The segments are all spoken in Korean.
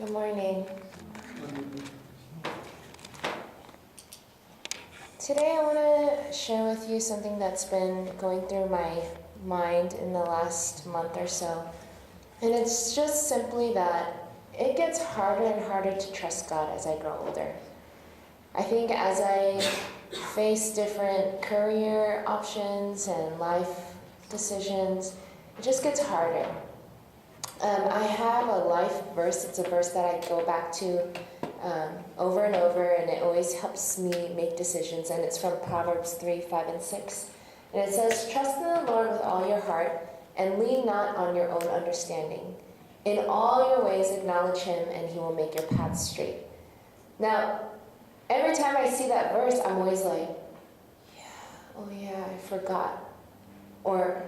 Good morning. Today I want to share with you something that's been going through my mind in the last month or so. And it's just simply that it gets harder and harder to trust God as I grow older. I think as I face different career options and life decisions, it just gets harder. I have a life verse. It's a verse that I go back to over and over, and it always helps me make decisions. And it's from Proverbs 3, 5, and 6. And it says, "Trust in the Lord with all your heart, and lean not on your own understanding. In all your ways acknowledge him, and he will make your paths straight." Now, every time I see that verse, I'm always like, I forgot. Or,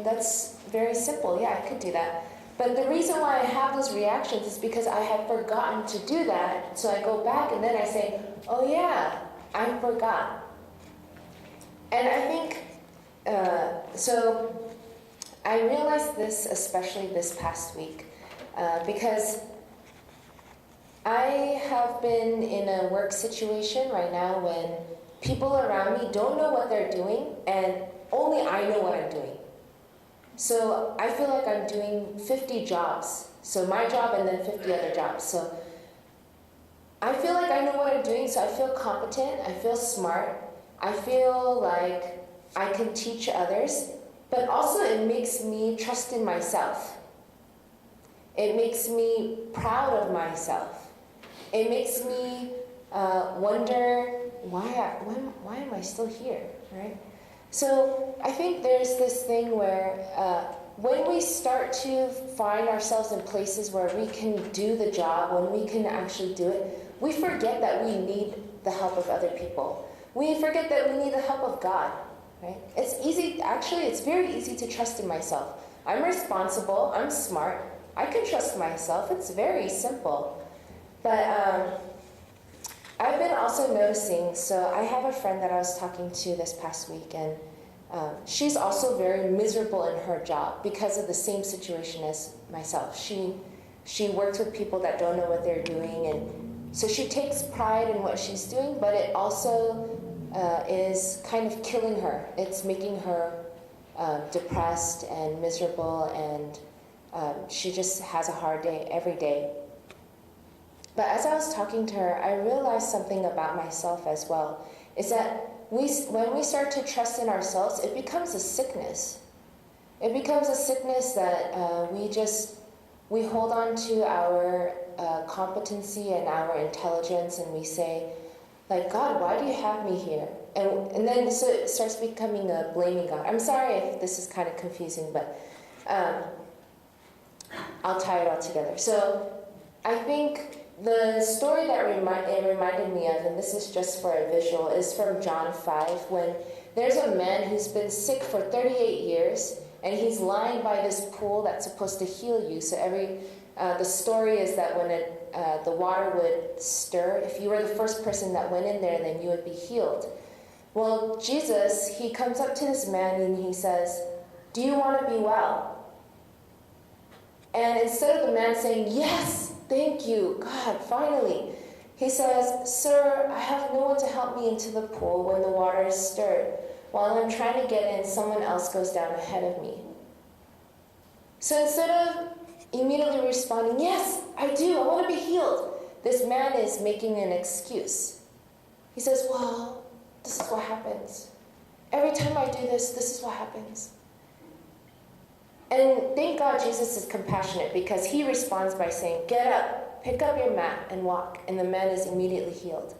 that's very simple. Yeah, I could do that. But the reason why I have those reactions is because I have forgotten to do that. So I go back and then I say, I forgot. And I think, so I realized this especially this past week because I have been in a work situation right now when people around me don't know what they're doing, and only I know what I'm doing. So I feel like I'm doing 50 jobs. So my job and then 50 other jobs. So I feel like I know what I'm doing, so I feel competent, I feel smart, I feel like I can teach others, but also it makes me trust in myself. It makes me proud of myself. It makes me wonder, why am I still here, right? So I think there's this thing where when we start to find ourselves in places where we can do the job, when we can actually do it, we forget that we need the help of other people. We forget that we need the help of God, right? It's very easy to trust in myself. I'm responsible, I'm smart, I can trust myself, it's very simple. But I've been also noticing, so I have a friend that I was talking to this past week, and she's also very miserable in her job because of the same situation as myself. She works with people that don't know what they're doing, and so she takes pride in what she's doing, but it also is kind of killing her. It's making her depressed and miserable, and she just has a hard day every day. But as I was talking to her, I realized something about myself as well. Is that when we start to trust in ourselves, it becomes a sickness. It becomes a sickness that we hold on to our competency and our intelligence, and we say, like, God, why do you have me here? And then so it starts becoming a blaming God. I'm sorry if this is kind of confusing, but I'll tie it all together. So I think the story that it reminded me of, and this is just for a visual, is from John 5, when there's a man who's been sick for 38 years, and he's lying by this pool that's supposed to heal you. So the story is that when the water would stir, if you were the first person that went in there, then you would be healed. Well, Jesus, he comes up to this man and he says, "Do you want to be well?" And instead of the man saying, "Yes, thank you, God, finally," he says, "Sir, I have no one to help me into the pool when the water is stirred. While I'm trying to get in, someone else goes down ahead of me." So instead of immediately responding, "Yes, I do, I want to be healed," this man is making an excuse. He says, "Well, this is what happens. Every time I do this, this is what happens." And thank God Jesus is compassionate, because he responds by saying, "Get up, pick up your mat, and walk," and the man is immediately healed.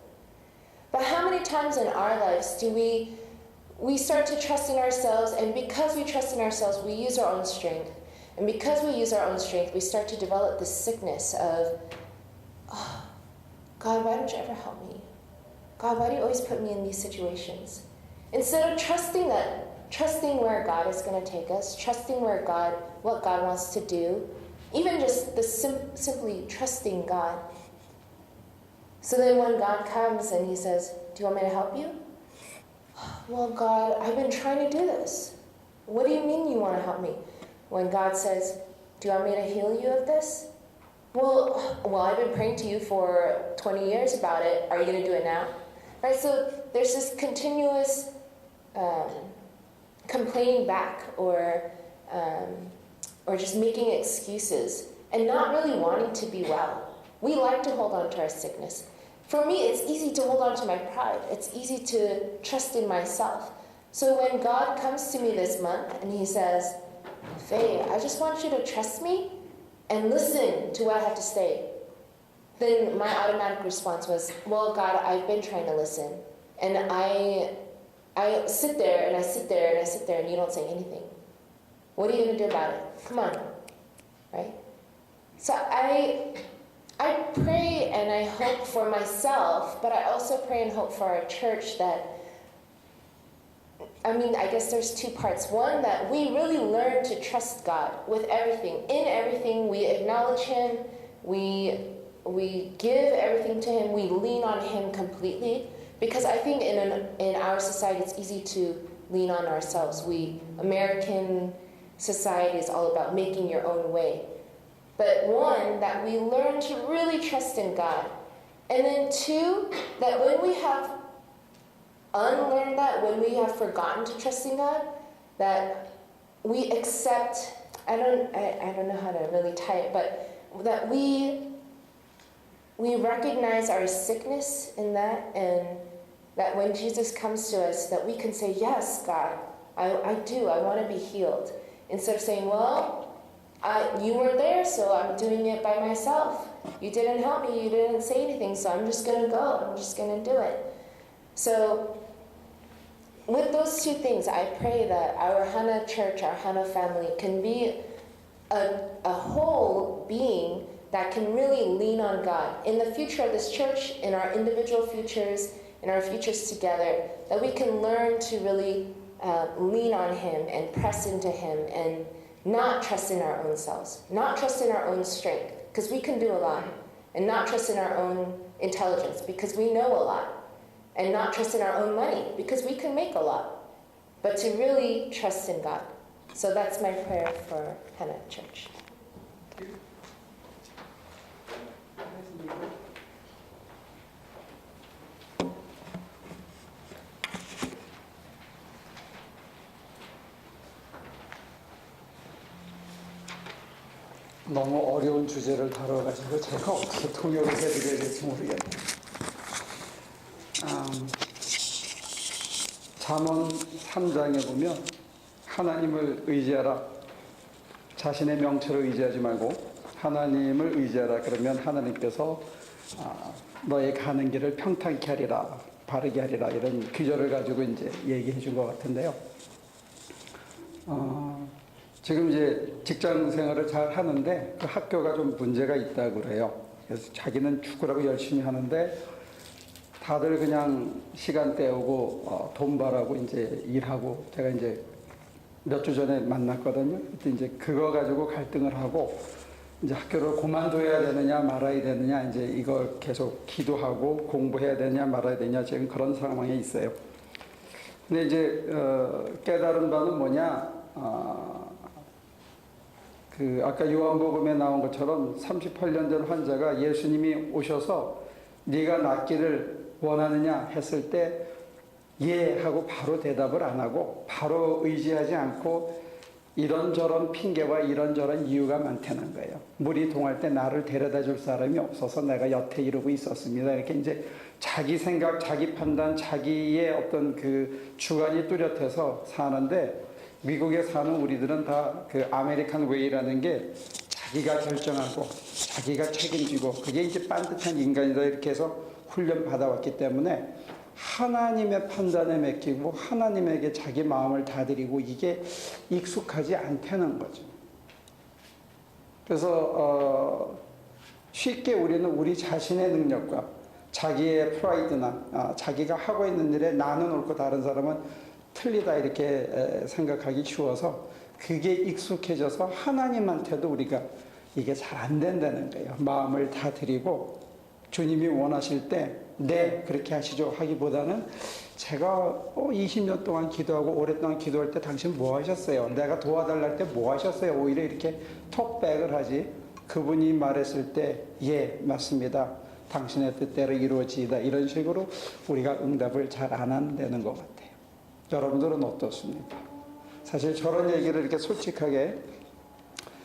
But how many times in our lives do we start to trust in ourselves, and because we trust in ourselves, we use our own strength. And because we use our own strength, we start to develop this sickness of, "Oh, God, why don't you ever help me? God, why do you always put me in these situations?" Instead of trusting where God is going to take us, trusting what God wants to do, even just simply trusting God. So then when God comes and he says, "Do you want me to help you?" "Well, God, I've been trying to do this." "What do you mean you want to help me?" When God says, do you want me to heal you of this? Well, I've been praying to you for 20 years about it. Are you going to do it now? Right? So there's this continuous complaining back or just making excuses and not really wanting to be well. We like to hold on to our sickness. For me, it's easy to hold on to my pride. It's easy to trust in myself. So when God comes to me this month and he says, Faye, I just want you to trust me and listen to what I have to say, then my automatic response was, well, God, I've been trying to listen. And I sit there and I sit there and I sit there and you don't say anything. What are you going to do about it? Come on. Right? So I pray and I hope for myself, but I also pray and hope for our church that, I guess there's two parts. One, that we really learn to trust God with everything. In everything, we acknowledge him, we give everything to him, we lean on him completely. Because I think in our society, it's easy to lean on ourselves. American society is all about making your own way. But one, that we learn to really trust in God. And then two, that when we have unlearned that, when we have forgotten to trust in God, that we accept, I don't know how to really tie it, but that we recognize our sickness in that, and that when Jesus comes to us, that we can say, yes, God, I want to be healed. Instead of saying, well, you weren't there, so I'm doing it by myself. You didn't help me, you didn't say anything, so I'm just going to go, I'm just going to do it. So with those two things, I pray that our Hana church, our Hana family can be a whole being that can really lean on God. In the future of this church, in our individual futures, in our futures together, that we can learn to really lean on him and press into him and not trust in our own selves, not trust in our own strength, because we can do a lot, and not trust in our own intelligence, because we know a lot, and not trust in our own money, because we can make a lot, but to really trust in God. So that's my prayer for Hana Church. 너무 어려운 주제를 다뤄가지고 제가 어떻게 통역을 해드려야 될지 모르겠네요. 잠언 3장에 보면 하나님을 의지하라. 자신의 명철을 의지하지 말고 하나님을 의지하라. 그러면 하나님께서 너의 가는 길을 평탄케 하리라, 바르게 하리라, 이런 규절을 가지고 이제 얘기해 준 것 같은데요. 지금 이제 직장 생활을 잘 하는데 그 학교가 좀 문제가 있다고 그래요. 그래서 자기는 축구라고 열심히 하는데 다들 그냥 시간 때우고 돈 벌라고 이제 일하고, 제가 이제 몇 주 전에 만났거든요. 그때 이제 그거 가지고 갈등을 하고 이제 학교를 그만둬야 되느냐 말아야 되느냐, 이제 이걸 계속 기도하고 공부해야 되느냐 말아야 되느냐, 지금 그런 상황에 있어요. 근데 이제 깨달은 바는 뭐냐? 아까 요한복음에 나온 것처럼 38년 전 환자가 예수님이 오셔서 네가 낫기를 원하느냐 했을 때 예 하고 바로 대답을 안 하고 바로 의지하지 않고 이런저런 핑계와 이런저런 이유가 많다는 거예요. 물이 동할 때 나를 데려다 줄 사람이 없어서 내가 여태 이러고 있었습니다. 이렇게 이제 자기 생각, 자기 판단, 자기의 어떤 그 주관이 뚜렷해서 사는데, 미국에 사는 우리들은 다 그 아메리칸 웨이라는 게 자기가 결정하고 자기가 책임지고 그게 이제 반듯한 인간이다, 이렇게 해서 훈련 받아왔기 때문에 하나님의 판단에 맡기고 하나님에게 자기 마음을 다 드리고 이게 익숙하지 않다는 거죠. 그래서 쉽게 우리는 우리 자신의 능력과 자기의 프라이드나 자기가 하고 있는 일에 나는 옳고 다른 사람은 틀리다, 이렇게 생각하기 쉬워서 그게 익숙해져서 하나님한테도 우리가 이게 잘 안 된다는 거예요. 마음을 다 드리고 주님이 원하실 때 네, 그렇게 하시죠 하기보다는 제가 20년 동안 기도하고 오랫동안 기도할 때 당신 뭐 하셨어요? 내가 도와달라 할 때 뭐 하셨어요? 오히려 이렇게 톡백을 하지. 그분이 말했을 때 예, 맞습니다. 당신의 뜻대로 이루어지이다. 이런 식으로 우리가 응답을 잘 안 한다는 것 같아요. 여러분들은 어떻습니까? 사실 저런 얘기를 이렇게 솔직하게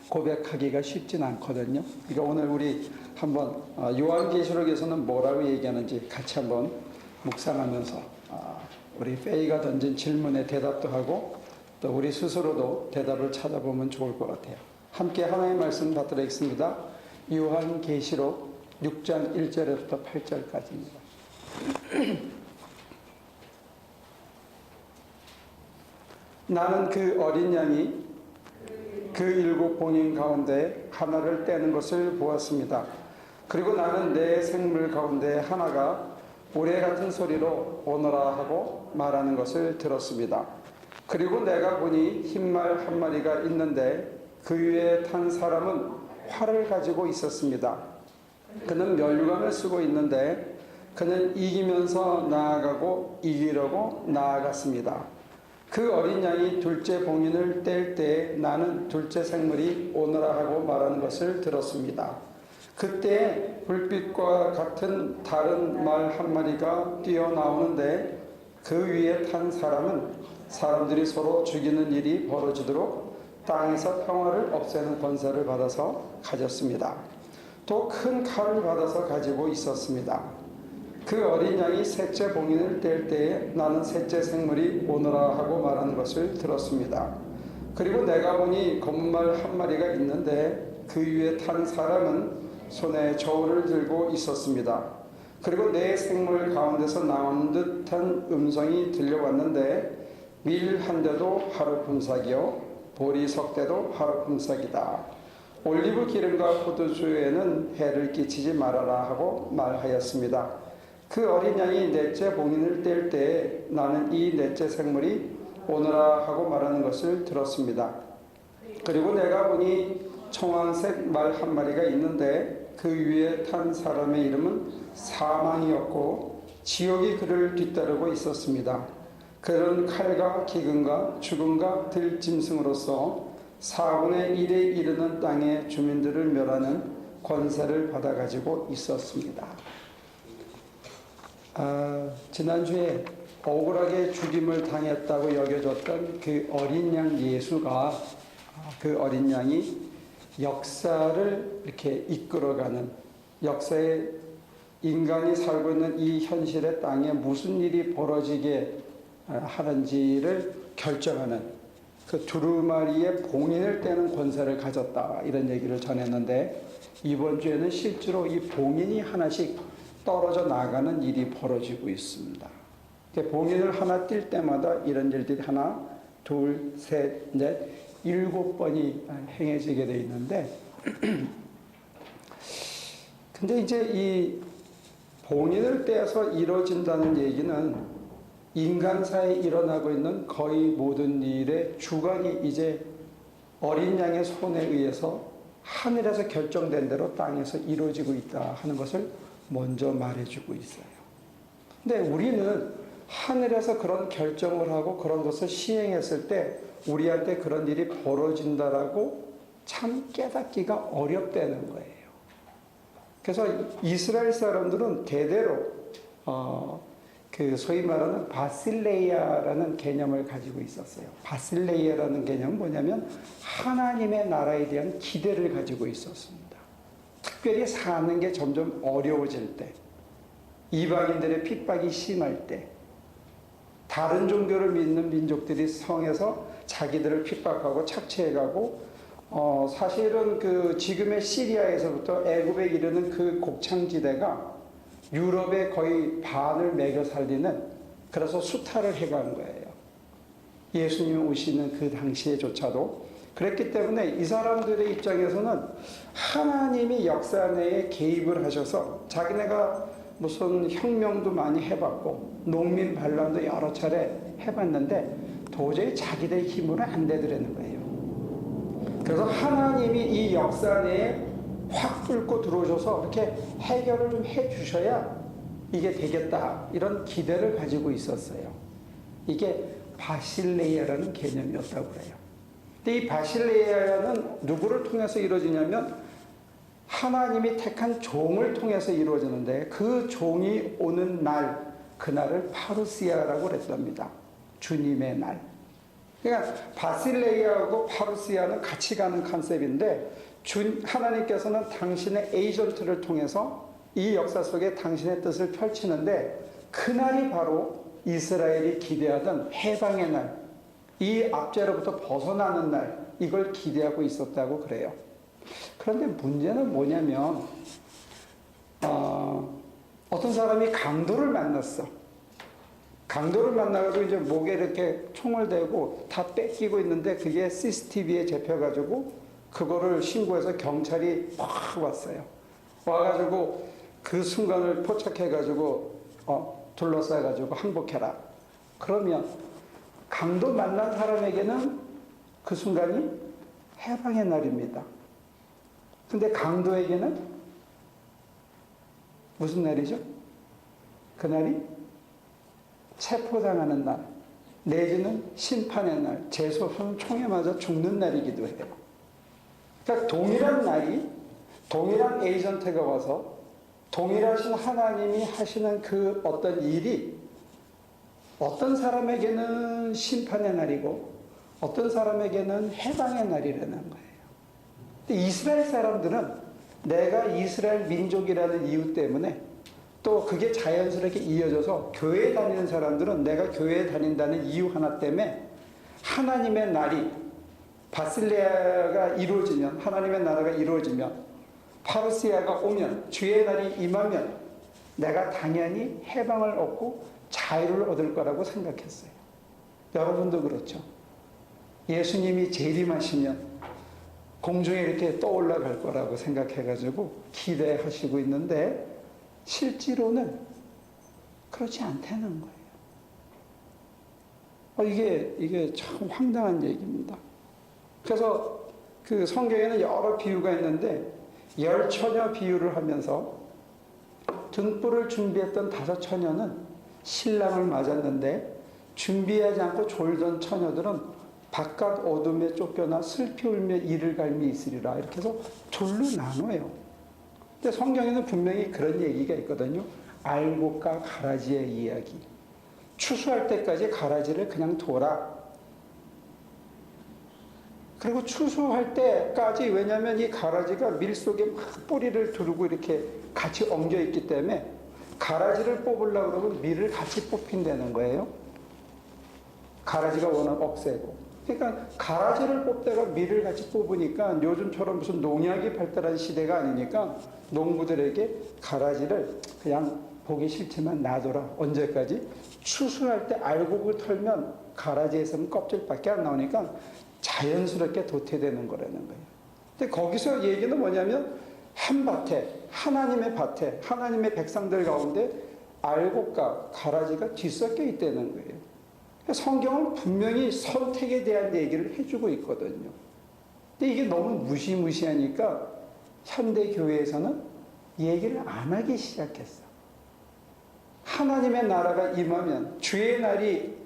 고백하기가 쉽진 않거든요. 그러니까 오늘 우리 한번 요한계시록에서는 뭐라고 얘기하는지 같이 한번 묵상하면서 우리 페이가 던진 질문에 대답도 하고 또 우리 스스로도 대답을 찾아보면 좋을 것 같아요. 함께 하나님의 말씀 받들어있습니다. 요한계시록 6장 1절에부터 8절까지입니다. 나는 그 어린 양이 그 일곱 봉인 가운데 하나를 떼는 것을 보았습니다. 그리고 나는 내 생물 가운데 하나가 우레 같은 소리로 오너라 하고 말하는 것을 들었습니다. 그리고 내가 보니 흰말 한 마리가 있는데 그 위에 탄 사람은 활을 가지고 있었습니다. 그는 멸류관을 쓰고 있는데 그는 이기면서 나아가고 이기려고 나아갔습니다. 그 어린 양이 둘째 봉인을 뗄 때에 나는 둘째 생물이 오너라 하고 말하는 것을 들었습니다. 그때 불빛과 같은 다른 말 한 마리가 뛰어나오는데 그 위에 탄 사람은 사람들이 서로 죽이는 일이 벌어지도록 땅에서 평화를 없애는 권세를 받아서 가졌습니다. 또 큰 칼을 받아서 가지고 있었습니다. 그 어린 양이 셋째 봉인을 뗄 때에 나는 셋째 생물이 오너라 하고 말하는 것을 들었습니다. 그리고 내가 보니 검은 말 한 마리가 있는데 그 위에 탄 사람은 손에 저울을 들고 있었습니다. 그리고 내 생물 가운데서 나오는 듯한 음성이 들려왔는데 밀 한 대도 하루 품삯이요 보리 석 대도 하루 품삯이다. 올리브 기름과 포도주에는 해를 끼치지 말아라 하고 말하였습니다. 그 어린 양이 넷째 봉인을 뗄 때에 나는 이 넷째 생물이 오너라 하고 말하는 것을 들었습니다. 그리고 내가 보니 청황색 말 한 마리가 있는데 그 위에 탄 사람의 이름은 사망이었고 지옥이 그를 뒤따르고 있었습니다. 그는 칼과 기근과 죽음과 들짐승으로서 4분의 1에 이르는 땅의 주민들을 멸하는 권세를 받아가지고 있었습니다. 지난주에 억울하게 죽임을 당했다고 여겨졌던 그 어린 양 예수가 그 어린 양이 역사를 이렇게 이끌어가는 역사에 인간이 살고 있는 이 현실의 땅에 무슨 일이 벌어지게 하는지를 결정하는 그 두루마리의 봉인을 떼는 권세를 가졌다 이런 얘기를 전했는데 이번 주에는 실제로 이 봉인이 하나씩 떨어져 나가는 일이 벌어지고 있습니다. 봉인을 하나 뛸 때마다 이런 일들이 하나, 둘, 셋, 넷, 7번이 행해지게 되어 있는데 근데 이제 이 봉인을 떼서 이루어진다는 얘기는 인간사에 일어나고 있는 거의 모든 일의 주관이 이제 어린 양의 손에 의해서 하늘에서 결정된 대로 땅에서 이루어지고 있다 하는 것을 먼저 말해주고 있어요. 근데 우리는 하늘에서 그런 결정을 하고 그런 것을 시행했을 때 우리한테 그런 일이 벌어진다라고 참 깨닫기가 어렵다는 거예요. 그래서 이스라엘 사람들은 대대로 그 소위 말하는 바실레이아라는 개념을 가지고 있었어요. 바실레이아라는 개념은 뭐냐면 하나님의 나라에 대한 기대를 가지고 있었습니다. 특별히 사는 게 점점 어려워질 때, 이방인들의 핍박이 심할 때, 다른 종교를 믿는 민족들이 성에서 자기들을 핍박하고 착취해가고, 사실은 그 지금의 시리아에서부터 애굽에 이르는 그 곡창지대가 유럽의 거의 반을 매겨 살리는, 그래서 수탈을 해간 거예요. 예수님이 오시는 그 당시에조차도. 그랬기 때문에 이 사람들의 입장에서는 하나님이 역사 내에 개입을 하셔서 자기네가 무슨 혁명도 많이 해봤고 농민 반란도 여러 차례 해봤는데 도저히 자기들 힘으로 안 되더라는 거예요. 그래서 하나님이 이 역사 내에 확 뚫고 들어오셔서 이렇게 해결을 좀 해주셔야 이게 되겠다, 이런 기대를 가지고 있었어요. 이게 바실레이아라는 개념이었다고 그래요. 근데 이 바실레이아는 누구를 통해서 이루어지냐면 하나님이 택한 종을 통해서 이루어지는데, 그 종이 오는 날, 그날을 파루시아라고 그랬답니다. 주님의 날. 그러니까 바실레이아하고 파루시아는 같이 가는 컨셉인데, 하나님께서는 당신의 에이전트를 통해서 이 역사 속에 당신의 뜻을 펼치는데, 그날이 바로 이스라엘이 기대하던 해방의 날, 이 압제로부터 벗어나는 날, 이걸 기대하고 있었다고 그래요. 그런데 문제는 뭐냐면 어떤 사람이 강도를 만났어. 강도를 만나가지고 이제 목에 이렇게 총을 대고 다 뺏기고 있는데, 그게 CCTV에 잡혀가지고 그거를 신고해서 경찰이 확 왔어요. 와가지고 그 순간을 포착해가지고 둘러싸가지고 항복해라. 그러면 강도 만난 사람에게는 그 순간이 해방의 날입니다. 근데 강도에게는 무슨 날이죠? 그날이 체포당하는 날, 내지는 심판의 날, 재소서는 총에 맞아 죽는 날이기도 해요. 그러니까 동일한 날이, 동일한 에이전트가 와서 동일하신 하나님이 하시는 그 어떤 일이 어떤 사람에게는 심판의 날이고 어떤 사람에게는 해방의 날이라는 거예요. 근데 이스라엘 사람들은 내가 이스라엘 민족이라는 이유 때문에, 또 그게 자연스럽게 이어져서 교회에 다니는 사람들은 내가 교회에 다닌다는 이유 하나 때문에 하나님의 날이, 바실레아가 이루어지면, 하나님의 나라가 이루어지면, 파르시아가 오면, 주의 날이 임하면 내가 당연히 해방을 얻고 자유를 얻을 거라고 생각했어요. 여러분도 그렇죠? 예수님이 재림하시면 공중에 이렇게 떠올라 갈 거라고 생각해가지고 기대하시고 있는데, 실제로는 그렇지 않다는 거예요. 이게 참 황당한 얘기입니다. 그래서 그 성경에는 여러 비유가 있는데, 열 처녀 비유를 하면서 등불을 준비했던 5 처녀는 신랑을 맞았는데, 준비하지 않고 졸던 처녀들은 바깥 어둠에 쫓겨나 슬피 울며 이를 갈미 있으리라. 이렇게 해서 둘로 나눠요. 근데 성경에는 분명히 그런 얘기가 있거든요. 알곡과 가라지의 이야기. 추수할 때까지 가라지를 그냥 둬라. 그리고 추수할 때까지, 왜냐하면 이 가라지가 밀 속에 막 뿌리를 두르고 이렇게 같이 엉겨 있기 때문에 가라지를 뽑으려고 그러면 밀을 같이 뽑힌다는 거예요. 가라지가 워낙 억세고. 그러니까 가라지를 뽑다가 밀을 같이 뽑으니까, 요즘처럼 무슨 농약이 발달한 시대가 아니니까 농부들에게 가라지를 그냥 보기 싫지만 놔둬라. 언제까지? 추수할 때 알곡을 털면 가라지에서는 껍질밖에 안 나오니까 자연스럽게 도태되는 거라는 거예요. 근데 거기서 얘기는 뭐냐면, 한 밭에, 하나님의 밭에, 하나님의 백성들 가운데 알곡과 가라지가 뒤섞여 있다는 거예요. 성경은 분명히 선택에 대한 얘기를 해주고 있거든요. 근데 이게 너무 무시무시하니까 현대교회에서는 얘기를 안 하기 시작했어. 하나님의 나라가 임하면, 주의 날이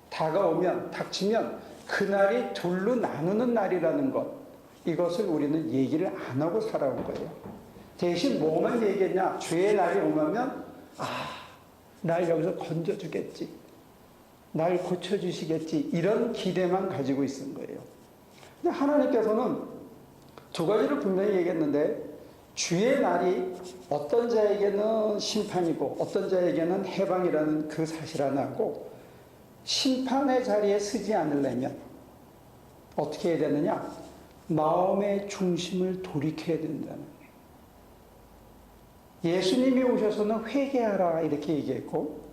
다가오면, 닥치면 그날이 둘로 나누는 날이라는 것, 이것을 우리는 얘기를 안 하고 살아온 거예요. 대신 뭐만 얘기했냐? 주의 날이 오면 날 여기서 건져주겠지, 날 고쳐주시겠지, 이런 기대만 가지고 있은 거예요. 근데 하나님께서는 2가지를 분명히 얘기했는데, 주의 날이 어떤 자에게는 심판이고 어떤 자에게는 해방이라는 그 사실 하나하고, 심판의 자리에 서지 않으려면 어떻게 해야 되느냐? 마음의 중심을 돌이켜야 된다는 거예요. 예수님이 오셔서는 회개하라 이렇게 얘기했고,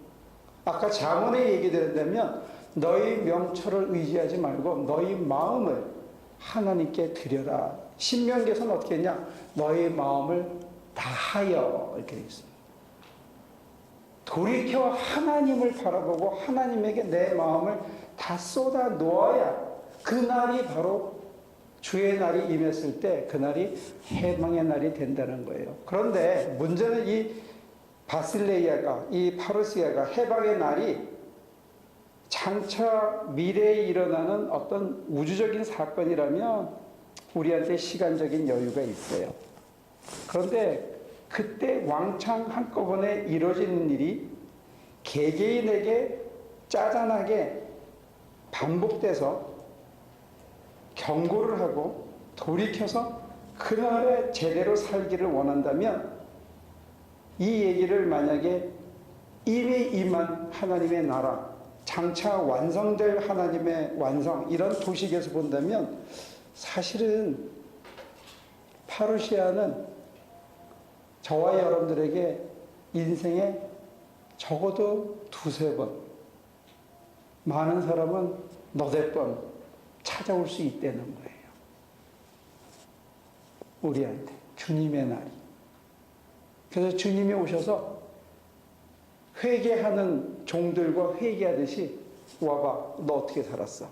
아까 잠언에 얘기된다면 너희 명철을 의지하지 말고 너희 마음을 하나님께 드려라. 신명기에서는 어떻게 했냐? 너희 마음을 다하여 이렇게 되어 있습니다. 돌이켜 하나님을 바라보고 하나님에게 내 마음을 다 쏟아 놓아야 그날이 바로 주의 날이 임했을 때 그날이 해방의 날이 된다는 거예요. 그런데 문제는 이 바실레이아가, 이 파르시아가 해방의 날이 장차 미래에 일어나는 어떤 우주적인 사건이라면 우리한테 시간적인 여유가 있어요. 그런데 그때 왕창 한꺼번에 이루어지는 일이 개개인에게 짜잔하게 반복돼서 경고를 하고 돌이켜서 그날에 제대로 살기를 원한다면 이 얘기를 만약에 이미 임한 하나님의 나라, 장차 완성될 하나님의 완성, 이런 도식에서 본다면 사실은 파르시아는 저와 여러분들에게 인생에 적어도 두세 번, 많은 사람은 너댓 번 찾아올 수 있다는 거예요. 우리한테 주님의 날이. 그래서 주님이 오셔서 회개하는 종들과 회개하듯이 와봐, 너 어떻게 살았어?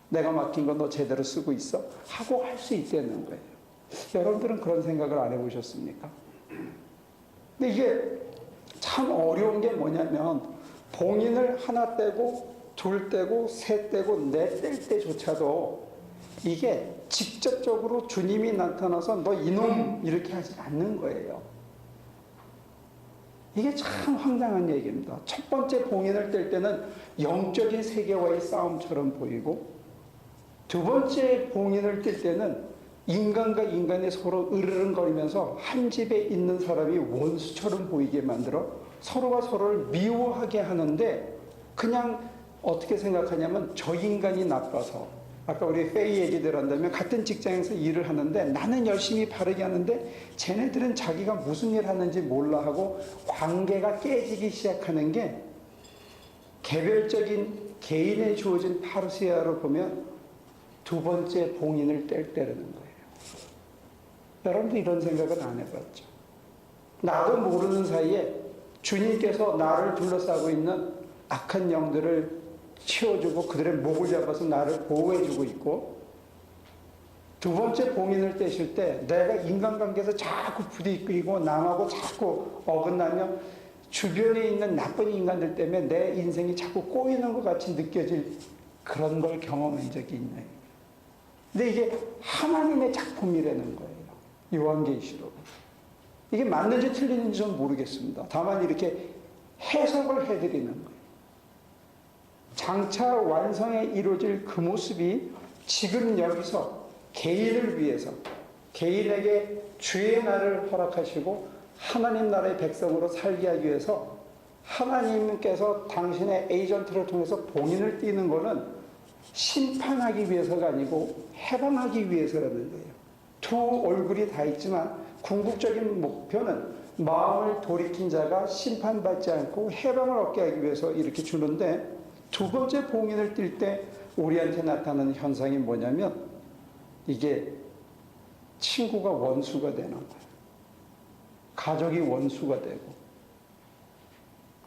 내가 맡긴 거 너 제대로 쓰고 있어? 하고 할 수 있다는 거예요. 여러분들은 그런 생각을 안 해보셨습니까? 근데 이게 참 어려운 게 뭐냐면 봉인을 하나 떼고 둘 떼고 셋 떼고 넷 뗄 때조차도 이게 직접적으로 주님이 나타나서 너 이놈 이렇게 하지 않는 거예요. 이게 참 황당한 얘기입니다. 첫 번째 봉인을 뗄 때는 영적인 세계와의 싸움처럼 보이고 두 번째 봉인을 뗄 때는 인간과 인간이 서로 으르렁거리면서 한 집에 있는 사람이 원수처럼 보이게 만들어 서로가 서로를 미워하게 하는데 그냥 어떻게 생각하냐면 저 인간이 나빠서 아까 우리 페이 얘기들 한다면 같은 직장에서 일을 하는데 나는 열심히 바르게 하는데 쟤네들은 자기가 무슨 일 하는지 몰라 하고 관계가 깨지기 시작하는 게 개별적인 개인에 주어진 파르시아로 보면 두 번째 봉인을 뗄 때라는 거예요. 여러분도 이런 생각은 안 해봤죠? 나도 모르는 사이에 주님께서 나를 둘러싸고 있는 악한 영들을 치워주고 그들의 목을 잡아서 나를 보호해주고 있고 두 번째 봉인을 떼실 때 내가 인간관계에서 자꾸 부딪히고 남하고 자꾸 어긋나며 주변에 있는 나쁜 인간들 때문에 내 인생이 자꾸 꼬이는 것 같이 느껴질 그런 걸 경험한 적이 있나요? 근데 이게 하나님의 작품이라는 거예요. 요한계시록. 이게 맞는지 틀리는지 전 모르겠습니다. 다만 이렇게 해석을 해드리는 거예요. 장차 완성에 이루어질 그 모습이 지금 여기서 개인을 위해서 개인에게 주의 날을 허락하시고 하나님 나라의 백성으로 살게 하기 위해서 하나님께서 당신의 에이전트를 통해서 봉인을 띄는 것은 심판하기 위해서가 아니고 해방하기 위해서라는 거예요. 두 얼굴이 다 있지만 궁극적인 목표는 마음을 돌이킨 자가 심판받지 않고 해방을 얻게 하기 위해서 이렇게 주는데 두 번째 봉인을 띨 때 우리한테 나타나는 현상이 뭐냐면 이게 친구가 원수가 되는 거예요. 가족이 원수가 되고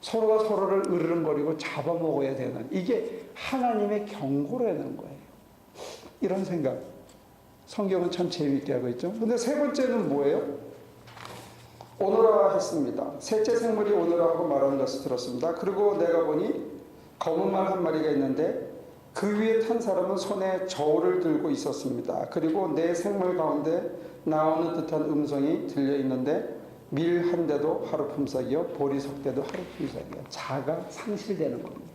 서로가 서로를 으르렁거리고 잡아먹어야 되는 이게 하나님의 경고라는 거예요. 이런 생각. 성경은 참 재미있게 하고 있죠. 근데 세 번째는 뭐예요? 오너라 했습니다. 셋째 생물이 오너라 하고 말하는 것을 들었습니다. 그리고 내가 보니 검은 말 한 마리가 있는데 그 위에 탄 사람은 손에 저울을 들고 있었습니다. 그리고 내 생물 가운데 나오는 듯한 음성이 들려 있는데 밀 한 대도 하루 품삯이요 보리 석 대도 하루 품삯이요. 자가 상실되는 겁니다.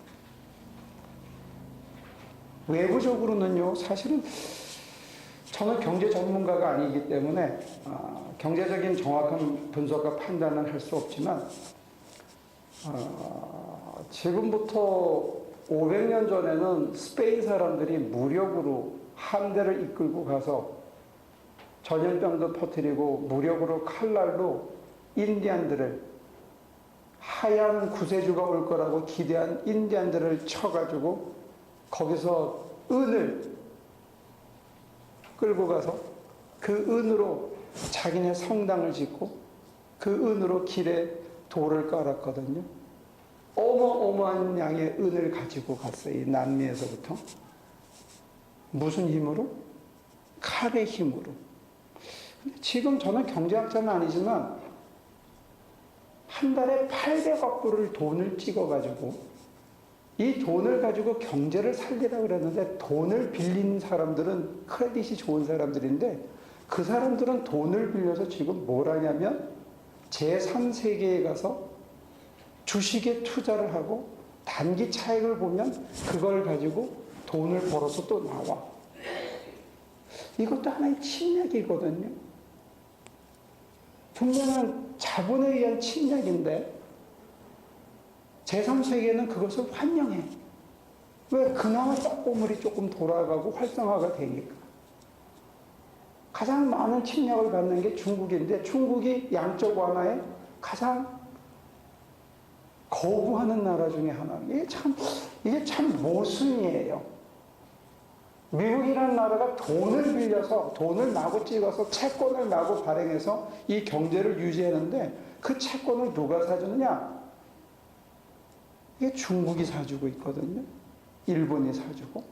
외부적으로는요, 사실은 저는 경제 전문가가 아니기 때문에 경제적인 정확한 분석과 판단은 할 수 없지만 지금부터 500년 전에는 스페인 사람들이 무력으로 함대를 이끌고 가서 전염병도 퍼뜨리고 무력으로 칼날로 인디안들을 하얀 구세주가 올 거라고 기대한 인디안들을 쳐가지고 거기서 은을 끌고 가서 그 은으로 자기네 성당을 짓고 그 은으로 길에 돌을 깔았거든요. 어마어마한 양의 은을 가지고 갔어요. 이 남미에서부터. 무슨 힘으로? 칼의 힘으로. 근데 지금 저는 경제학자는 아니지만 한 달에 800억 불을 돈을 찍어가지고 이 돈을 가지고 경제를 살리라고 그랬는데 돈을 빌린 사람들은 크레딧이 좋은 사람들인데 그 사람들은 돈을 빌려서 지금 뭘 하냐면 제3세계에 가서 주식에 투자를 하고 단기 차익을 보면 그걸 가지고 돈을 벌어서 또 나와. 이것도 하나의 침략이거든요. 분명한 자본에 의한 침략인데 제3세계는 그것을 환영해. 왜? 그나마 떡고물이 조금 돌아가고 활성화가 되니까. 가장 많은 침략을 받는 게 중국인데 중국이 양적 완화에 가장 거부하는 나라 중에 하나. 이게 참 모순이에요. 미국이라는 나라가 돈을 빌려서 돈을 마구 찍어서 채권을 마구 발행해서 이 경제를 유지하는데 그 채권을 누가 사주느냐? 이게 중국이 사주고 있거든요. 일본이 사주고.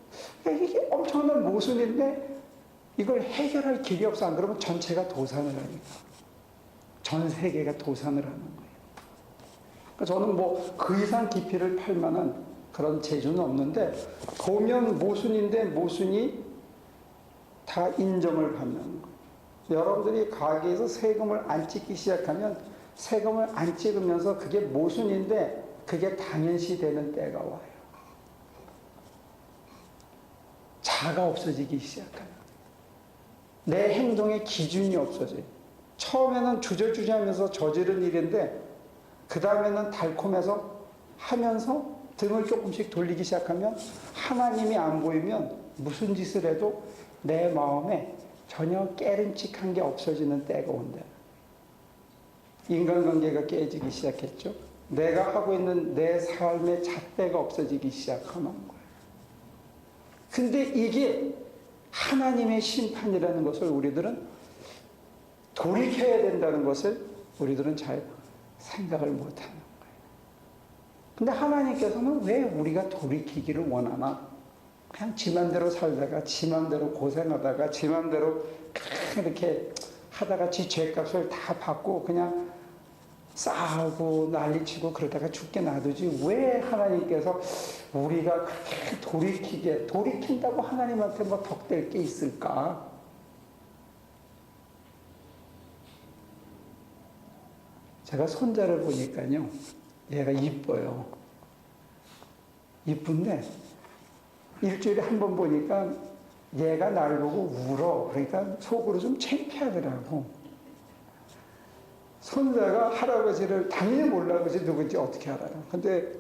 이게 엄청난 모순인데 이걸 해결할 길이 없어. 안 그러면 전체가 도산을 하니까. 전 세계가 도산을 하는 거예요. 그러니까 저는 뭐 그 이상 깊이를 팔 만한 그런 재주는 없는데 보면 모순인데 모순이 다 인정을 받는 거예요. 여러분들이 가게에서 세금을 안 찍기 시작하면 세금을 안 찍으면서 그게 모순인데 그게 당연시 되는 때가 와요. 자가 없어지기 시작하면. 내 행동의 기준이 없어져요. 처음에는 주저주저 하면서 저지른 일인데 그 다음에는 달콤해서 하면서 등을 조금씩 돌리기 시작하면 하나님이 안 보이면 무슨 짓을 해도 내 마음에 전혀 깨름칙한 게 없어지는 때가 온다. 인간관계가 깨지기 시작했죠. 내가 하고 있는 내 삶의 잣대가 없어지기 시작하는 거예요. 근데 이게 하나님의 심판이라는 것을 우리들은 돌이켜야 된다는 것을 우리들은 잘 생각을 못하는 거예요. 근데 하나님께서는 왜 우리가 돌이키기를 원하나? 그냥 지 맘대로 살다가 지 맘대로 고생하다가 지 맘대로 이렇게 하다가 지 죄값을 다 받고 그냥 싸우고 난리치고 그러다가 죽게 놔두지 왜 하나님께서 우리가 그렇게 돌이킨다고 하나님한테 뭐 덕될 게 있을까? 제가 손자를 보니까요, 얘가 이뻐요. 이쁜데 일주일에 한 번 보니까 얘가 날 보고 울어. 그러니까 속으로 좀 창피하더라고. 손자가 할아버지를 당연히 몰라. 아버지 누군지 어떻게 알아요. 근데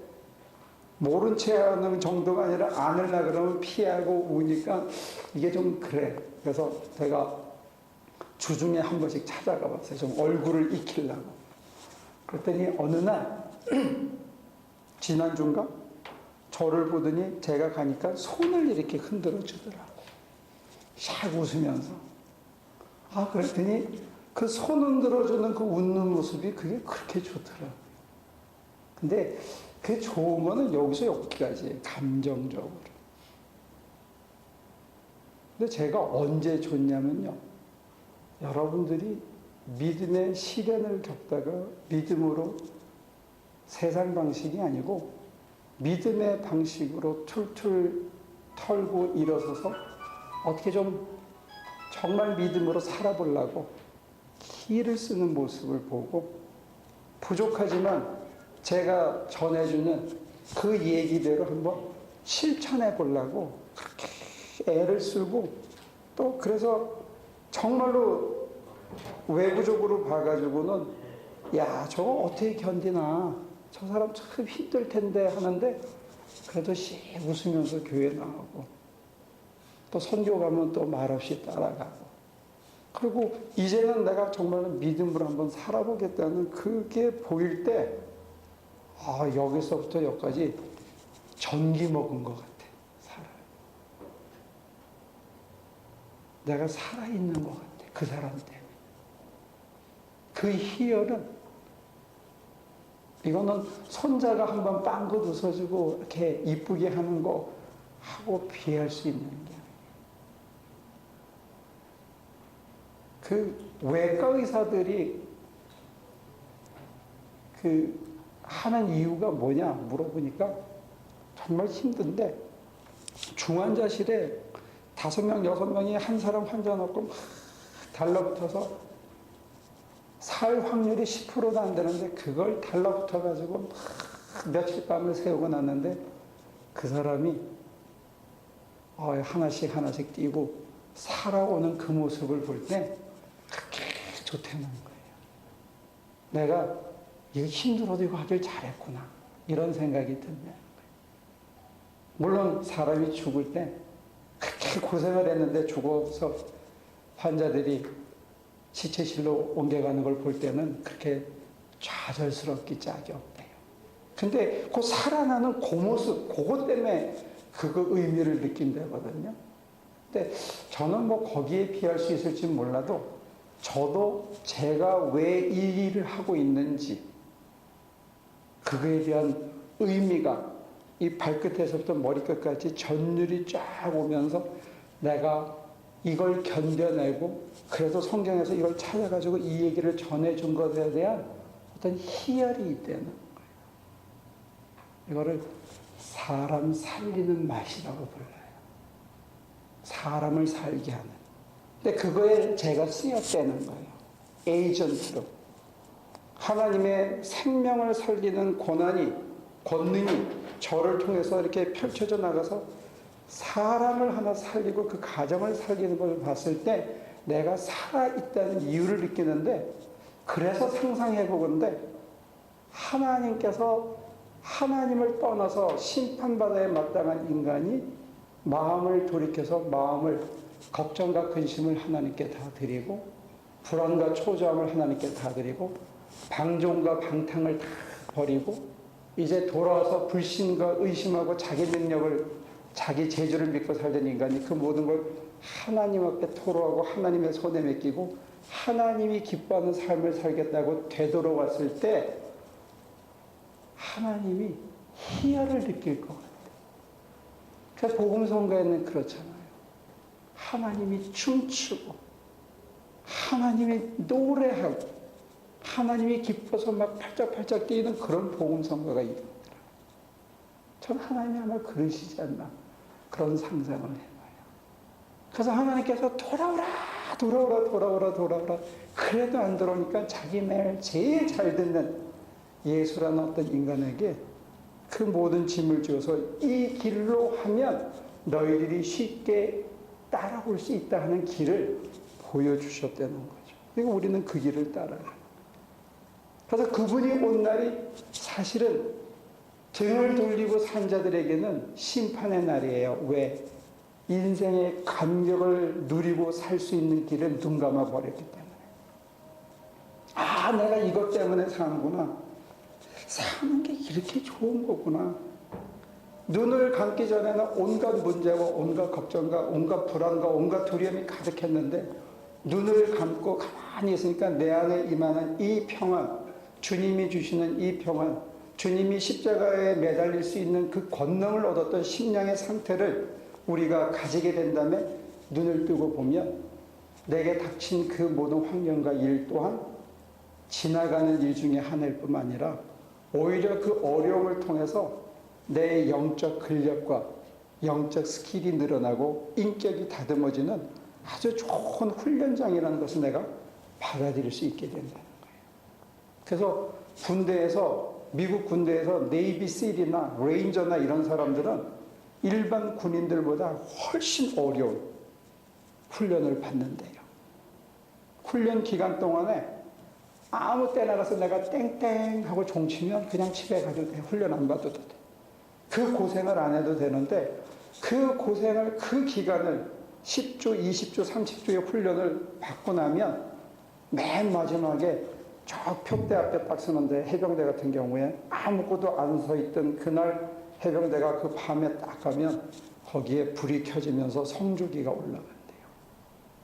모른 채 하는 정도가 아니라 안으려 그러면 피하고 우니까 이게 좀 그래. 그래서 제가 주중에 한 번씩 찾아가 봤어요. 좀 얼굴을 익히려고. 그랬더니 어느 날 지난주인가 저를 보더니 제가 가니까 손을 이렇게 흔들어 주더라고. 샥 웃으면서. 그랬더니 그 손 흔들어주는 그 웃는 모습이 그게 그렇게 좋더라고요. 근데 그 좋은 거는 여기서 여기까지 감정적으로. 근데 제가 언제 좋냐면요. 여러분들이 믿음의 시련을 겪다가 믿음으로 세상 방식이 아니고 믿음의 방식으로 툴툴 털고 일어서서 어떻게 좀 정말 믿음으로 살아보려고 기를 쓰는 모습을 보고 부족하지만 제가 전해주는 그 얘기대로 한번 실천해 보려고 그렇게 애를 쓰고 또 그래서 정말로 외부적으로 봐가지고는 야 저거 어떻게 견디나 저 사람 참 힘들 텐데 하는데 그래도 씩 웃으면서 교회 나가고 또 선교 가면 또 말없이 따라가고 그리고 이제는 내가 정말로 믿음으로 한번 살아보겠다는 그게 보일 때 여기서부터 여기까지 전기 먹은 것 같아. 내가 살아있는 것 같아. 그 사람 때문에. 그 희열은 이거는 손자가 한번 빵긋 웃어주고 이렇게 이쁘게 하는 거 하고 비할 수 있는 게 그 외과 의사들이 하는 이유가 뭐냐 물어보니까 정말 힘든데, 중환자실에 5명, 6명이 한 사람 환자 놓고 막 달라붙어서 살 확률이 10%도 안 되는데 그걸 달라붙어가지고 막 며칠 밤을 새우고 났는데, 그 사람이 하나씩 하나씩 뛰고 살아오는 그 모습을 볼 때 그렇게 좋다는 거예요. 내가 이거 힘들어도 이거 하길 잘했구나, 이런 생각이 든다는 거예요. 물론 사람이 죽을 때 그렇게 고생을 했는데 죽어서 환자들이 시체실로 옮겨가는 걸 볼 때는 그렇게 좌절스럽기 짝이 없대요. 근데 그 살아나는 그 모습, 그것 때문에 그거 의미를 느낀다거든요. 근데 저는 뭐 거기에 비할 수 있을지 몰라도, 저도 제가 왜 이 일을 하고 있는지, 그거에 대한 의미가 이 발끝에서부터 머리끝까지 전율이 쫙 오면서 내가 이걸 견뎌내고 그래도 성경에서 이걸 찾아가지고 이 얘기를 전해준 것에 대한 어떤 희열이 있다는 거예요. 이거를 사람 살리는 맛이라고 불러요. 사람을 살게 하는. 근데 그거에 제가 쓰였다는 거예요. 에이전트로. 하나님의 생명을 살리는 권능이 저를 통해서 이렇게 펼쳐져 나가서 사람을 하나 살리고 그 가정을 살리는 걸 봤을 때 내가 살아있다는 이유를 느끼는데, 그래서 상상해 보건대 하나님께서 하나님을 떠나서 심판받아야 마땅한 인간이 마음을 돌이켜서 마음을 걱정과 근심을 하나님께 다 드리고, 불안과 초조함을 하나님께 다 드리고, 방종과 방탕을 다 버리고 이제 돌아와서 불신과 의심하고 자기 능력을, 자기 재주를 믿고 살던 인간이 그 모든 걸 하나님 앞에 토로하고 하나님의 손에 맡기고 하나님이 기뻐하는 삶을 살겠다고 되돌아왔을 때 하나님이 희열을 느낄 것 같아요. 그래서 복음성가에는 그렇잖아요. 하나님이 춤추고 하나님이 노래하고 하나님이 기뻐서 막 팔짝팔짝 뛰는 그런 복음성가가 있더라고요. 전 하나님이 아마 그러시지 않나, 그런 상상을 해봐요. 그래서 하나님께서 돌아오라 그래도 안 들어오니까 자기 말 제일 잘 듣는 예수라는 어떤 인간에게 그 모든 짐을 주어서 이 길로 하면 너희들이 쉽게 따라올 수 있다 하는 길을 보여주셨다는 거죠. 그리고 우리는 그 길을 따라가요. 그래서 그분이 온 날이 사실은 등을 돌리고 산 자들에게는 심판의 날이에요. 왜? 인생의 감격을 누리고 살 수 있는 길을 눈 감아 버렸기 때문에. 아, 내가 이것 때문에 사는구나. 사는 게 이렇게 좋은 거구나. 눈을 감기 전에는 온갖 문제와 온갖 걱정과 온갖 불안과 온갖 두려움이 가득했는데, 눈을 감고 가만히 있으니까 내 안에 임하는 이 평안, 주님이 주시는 이 평안, 주님이 십자가에 매달릴 수 있는 그 권능을 얻었던 심령의 상태를 우리가 가지게 된다면, 눈을 뜨고 보면 내게 닥친 그 모든 환경과 일 또한 지나가는 일 중에 하나일 뿐만 아니라 오히려 그 어려움을 통해서 내 영적 근력과 영적 스킬이 늘어나고 인격이 다듬어지는 아주 좋은 훈련장이라는 것을 내가 받아들일 수 있게 된다는 거예요. 그래서 군대에서, 미국 군대에서 네이비 실이나 레인저나 이런 사람들은 일반 군인들보다 훨씬 어려운 훈련을 받는데요. 훈련 기간 동안에 아무 때 나가서 내가 땡땡 하고 종치면 그냥 집에 가도 돼. 훈련 안 받아도 돼. 그 고생을 안 해도 되는데, 그 고생을, 그 기간을 10주, 20주, 30주의 훈련을 받고 나면 맨 마지막에 저 표대 앞에 딱 서는데, 해병대 같은 경우에 아무것도 안 서 있던 그날 해병대가 그 밤에 딱 가면 거기에 불이 켜지면서 성주기가 올라간대요.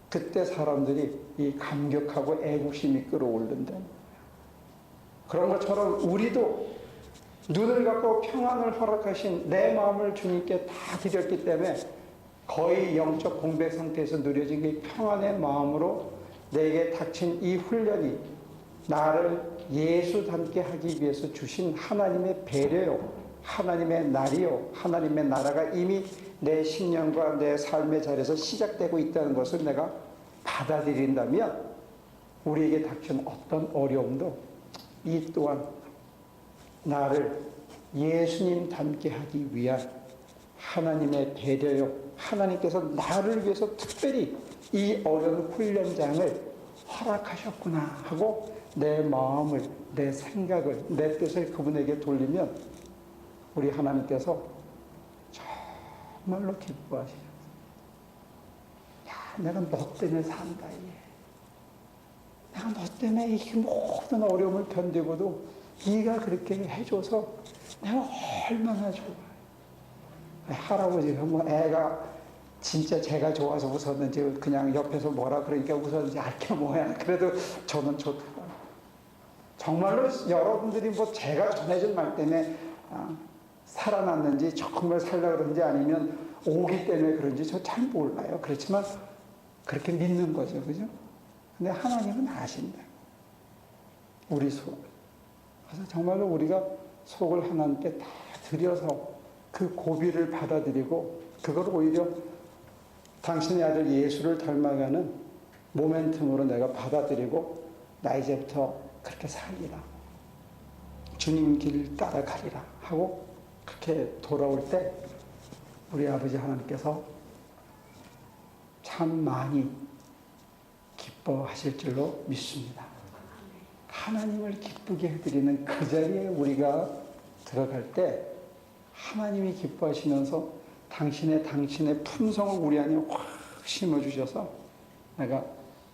그때 사람들이 이 감격하고 애국심이 끌어오른다는 거예요. 그런 것처럼 우리도 눈을 감고 평안을 허락하신 내 마음을 주님께 다 드렸기 때문에 거의 영적 공백 상태에서 누려진 그 평안의 마음으로 내게 닥친 이 훈련이 나를 예수 닮게 하기 위해서 주신 하나님의 배려요, 하나님의 날이요, 하나님의 나라가 이미 내 신령과 내 삶의 자리에서 시작되고 있다는 것을 내가 받아들인다면 우리에게 닥친 어떤 어려움도 이 또한 나를 예수님 닮게 하기 위한 하나님의 배려요, 하나님께서 나를 위해서 특별히 이 어려운 훈련장을 허락하셨구나 하고 내 마음을, 내 생각을, 내 뜻을 그분에게 돌리면 우리 하나님께서 정말로 기뻐하시죠. 야, 내가 너 때문에 산다. 내가 너 때문에 이 모든 어려움을 견디고도 네가 그렇게 해줘서 내가 얼마나 좋아. 할아버지가 뭐 애가 진짜 제가 좋아서 웃었는지 그냥 옆에서 뭐라 그러니까 웃었는지 알게 뭐야. 그래도 저는 좋다. 정말로 여러분들이 뭐 제가 전해준 말 때문에 살아났는지 정말 살라 그런지 아니면 오기 때문에 그런지 저 잘 몰라요. 그렇지만 그렇게 믿는 거죠. 그죠? 근데 하나님은 아신다. 우리 속. 그래서 정말로 우리가 속을 하나님께 다 드려서 그 고비를 받아들이고 그걸 오히려 당신의 아들 예수를 닮아가는 모멘텀으로 내가 받아들이고 나 이제부터 그렇게 살리라. 주님 길 따라가리라 하고 그렇게 돌아올 때 우리 아버지 하나님께서 참 많이 기뻐하실 줄로 믿습니다. 하나님을 기쁘게 해드리는 그 자리에 우리가 들어갈 때 하나님이 기뻐하시면서 당신의 품성을 우리 안에 확 심어주셔서 내가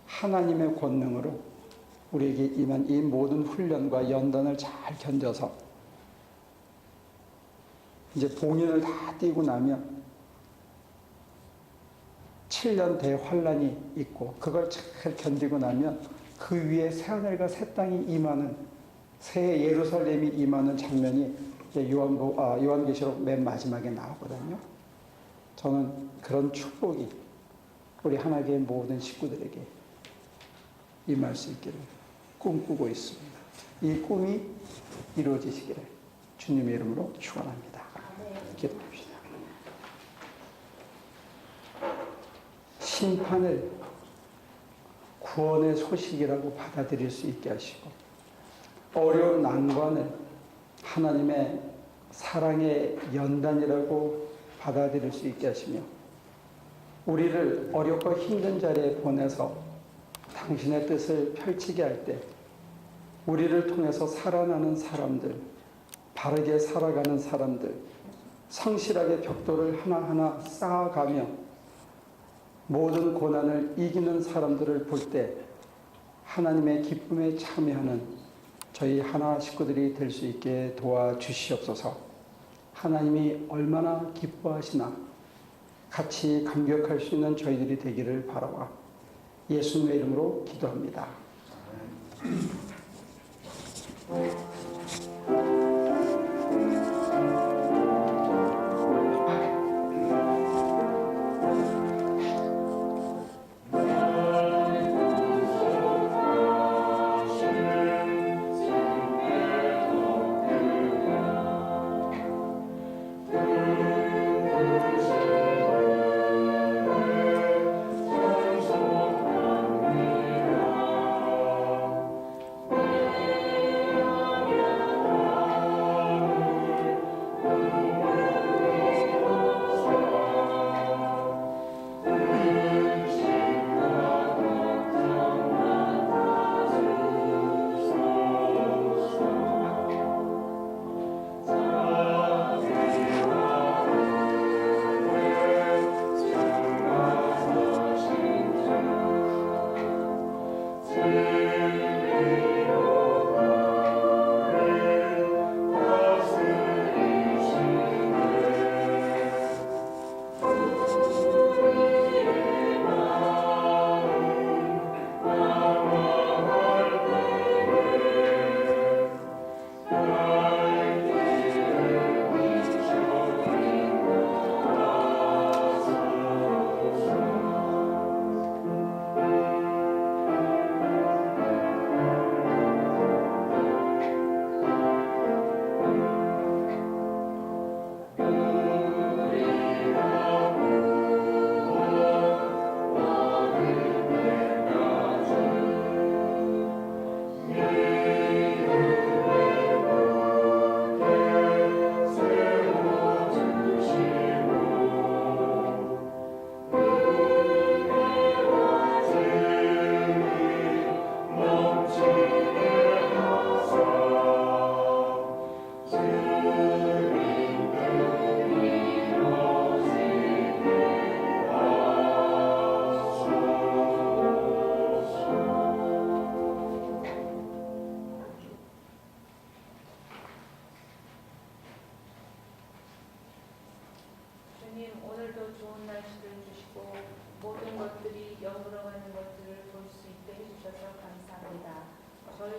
하나님의 권능으로 우리에게 임한 이 모든 훈련과 연단을 잘 견뎌서 이제 봉인을 다 띄고 나면 7년 대환란이 있고 그걸 잘 견디고 나면 그 위에 새하늘과 새 땅이 임하는 새 예루살렘이 임하는 장면이 요한계시록 맨 마지막에 나오거든요. 저는 그런 축복이 우리 하나님의 모든 식구들에게 임할 수 있기를 꿈꾸고 있습니다. 이 꿈이 이루어지시기를 주님의 이름으로 축원합니다. 기도합시다. 심판을 구원의 소식이라고 받아들일 수 있게 하시고 어려운 난관을 하나님의 사랑의 연단이라고 받아들일 수 있게 하시며 우리를 어렵고 힘든 자리에 보내서 당신의 뜻을 펼치게 할 때 우리를 통해서 살아나는 사람들, 바르게 살아가는 사람들, 성실하게 벽돌을 하나하나 쌓아가며 모든 고난을 이기는 사람들을 볼 때 하나님의 기쁨에 참여하는 저희 하나 식구들이 될 수 있게 도와주시옵소서. 하나님이 얼마나 기뻐하시나 같이 감격할 수 있는 저희들이 되기를 바라와 예수님의 이름으로 기도합니다.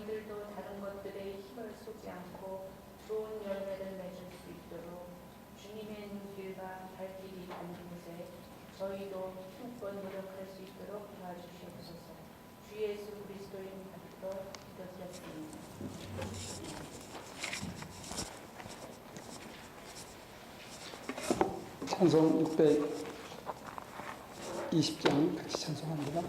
저희들도 다른 것들에 힘을 쏟지 않고 좋은 열매를 맺을 수 있도록 주님의 눈길과 발길이 닿는 곳에 저희도 힘껏 노력할 수 있도록 도와주시옵소서. 주 예수 그리스도 이름 받들어 기도드렸습니다. 찬송 620장 같이 찬송합니다.